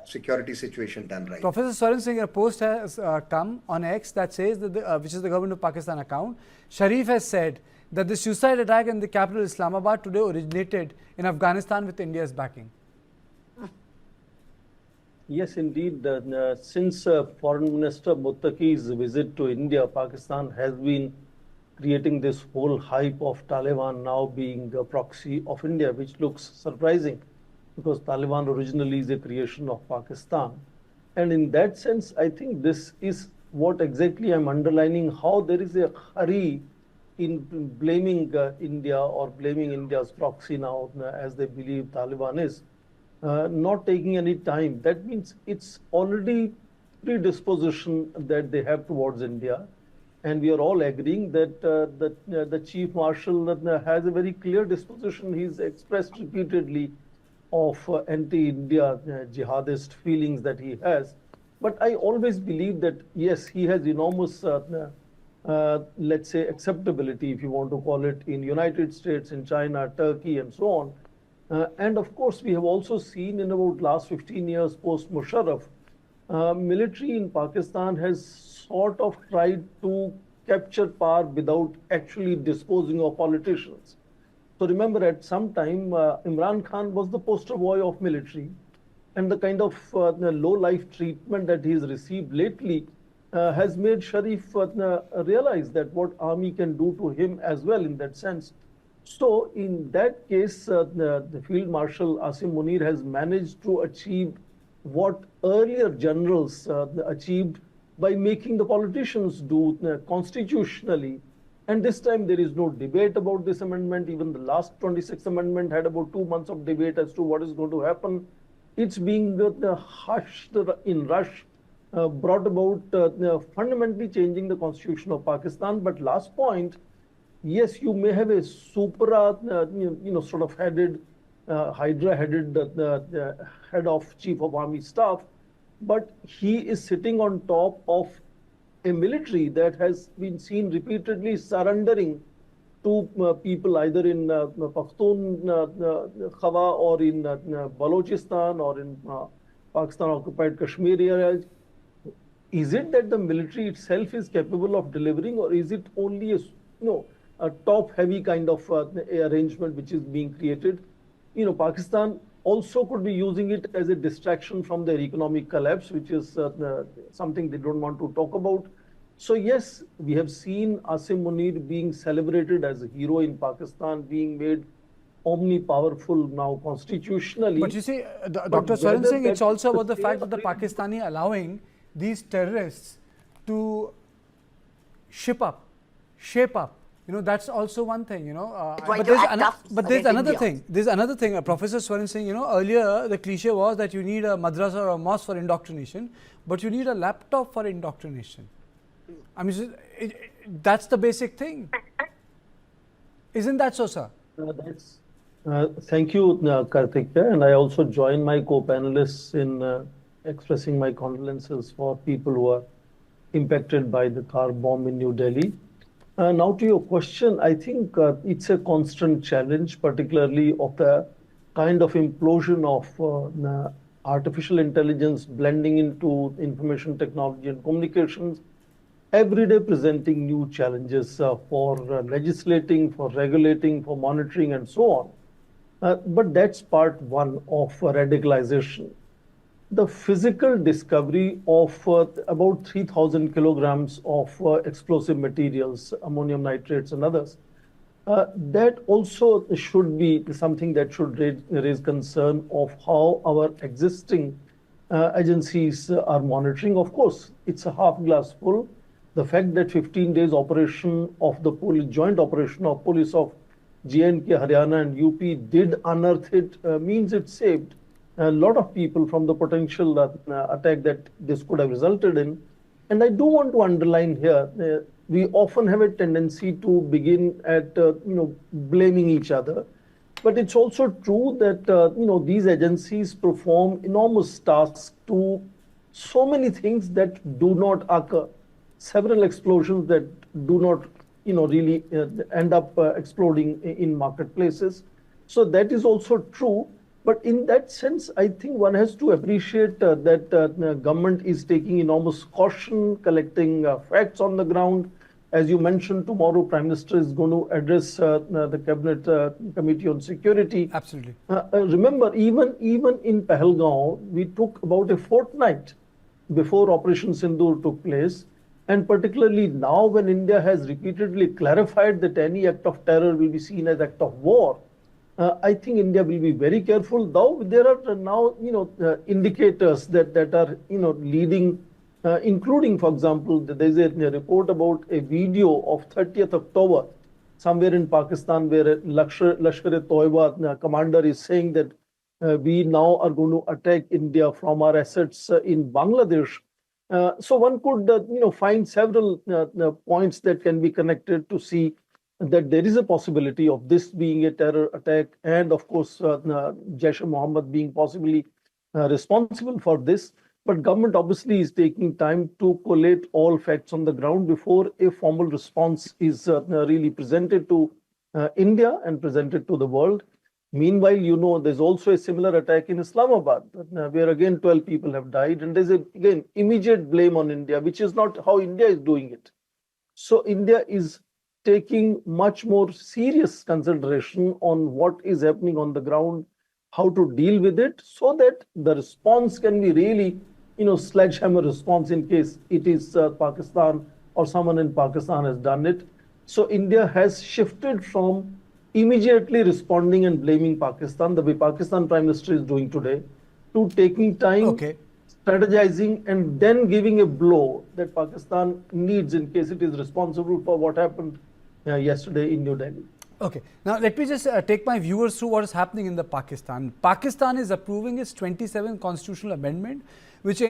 security situation done right. Professor Swaran Singh, a post has come on X that says that which is the government of Pakistan account. Sharif has said that the suicide attack in the capital Islamabad today originated in Afghanistan with India's backing. Yes, indeed. Since Foreign Minister Muttaqi's visit to India, Pakistan has been creating this whole hype of Taliban now being a proxy of India, which looks surprising because Taliban originally is a creation of Pakistan. And in that sense, I think this is what exactly I'm underlining, how there is a hurry in blaming India or blaming India's proxy now, as they believe Taliban is. Not taking any time. That means it's already predisposition that they have towards India. And we are all agreeing that the Chief Marshal has a very clear disposition. He's expressed repeatedly of anti-India jihadist feelings that he has. But I always believe that, yes, he has enormous, let's say, acceptability, if you want to call it, in United States, in China, Turkey, and so on. And of course, we have also seen in about last 15 years post-Musharraf, military in Pakistan has sort of tried to capture power without actually disposing of politicians. So remember, at some time, Imran Khan was the poster boy of military, and the kind of low-life treatment that he's received lately has made Sharif realize that what army can do to him as well in that sense. So in that case, the Field Marshal Asim Munir has managed to achieve what earlier generals achieved by making the politicians do constitutionally. And this time there is no debate about this amendment. Even the last 26th amendment had about 2 months of debate as to what is going to happen. It's being hushed in rush, brought about fundamentally changing the constitution of Pakistan. But last point, yes, you may have a supra, sort of headed, Hydra-headed head of Chief of Army Staff, but he is sitting on top of a military that has been seen repeatedly surrendering to people either in Pakhtun Khawa or in Balochistan or in Pakistan-occupied Kashmir area. Is it that the military itself is capable of delivering, or is it only a top-heavy kind of arrangement which is being created? Pakistan also could be using it as a distraction from their economic collapse, which is something they don't want to talk about. So yes, we have seen Asim Munir being celebrated as a hero in Pakistan, being made omnipowerful now constitutionally. But you see, Dr. Swaran Singh, it's also about the fact that the Pakistani allowing these terrorists to shape up. That's also one thing, but there's another thing. There's another thing. Professor Swaran Singh, earlier the cliche was that you need a madrasa or a mosque for indoctrination, but you need a laptop for indoctrination. I mean, that's the basic thing. Isn't that so, sir? Thank you, Karthik. And I also join my co-panelists in expressing my condolences for people who are impacted by the car bomb in New Delhi. Now to your question, I think it's a constant challenge, particularly of the kind of implosion of artificial intelligence blending into information technology and communications, every day presenting new challenges for legislating, for regulating, for monitoring, and so on. But that's part one of radicalization. The physical discovery of about 3,000 kilograms of explosive materials, ammonium nitrates and others, that also should be something that should raise concern of how our existing agencies are monitoring. Of course, it's a half glass full. The fact that 15 days operation of the joint operation of police of J&K, Haryana and UP did unearth it means it saved a lot of people from the potential attack that this could have resulted in. And I do want to underline here, we often have a tendency to begin at blaming each other. But it's also true that these agencies perform enormous tasks to so many things that do not occur. Several explosions that do not really end up exploding in marketplaces. So that is also true. But in that sense, I think one has to appreciate that the government is taking enormous caution, collecting facts on the ground. As you mentioned, tomorrow Prime Minister is going to address the Cabinet Committee on Security. Absolutely. Remember, even in Pahalgaon, we took about a fortnight before Operation Sindoor took place. And particularly now when India has repeatedly clarified that any act of terror will be seen as act of war, I think India will be very careful. Though there are now, indicators that are, leading, including, for example, there is a report about a video of 30th October, somewhere in Pakistan, where Lashkar-e-Toiba commander is saying that we now are going to attack India from our assets in Bangladesh. So one could, find several points that can be connected to see that there is a possibility of this being a terror attack, and of course, Jaish-e-Mohammed being possibly responsible for this. But government obviously is taking time to collate all facts on the ground before a formal response is really presented to India and presented to the world. Meanwhile, there's also a similar attack in Islamabad, where again 12 people have died, and there's again immediate blame on India, which is not how India is doing it. So India is taking much more serious consideration on what is happening on the ground, how to deal with it, so that the response can be really, sledgehammer response in case it is Pakistan or someone in Pakistan has done it. So India has shifted from immediately responding and blaming Pakistan, the way Pakistan Prime Minister is doing today, to taking time, strategizing, and then giving a blow that Pakistan needs in case it is responsible for what happened yesterday in New Delhi. Okay, now let me just take my viewers through what is happening in the Pakistan. Pakistan is approving its 27th constitutional amendment, which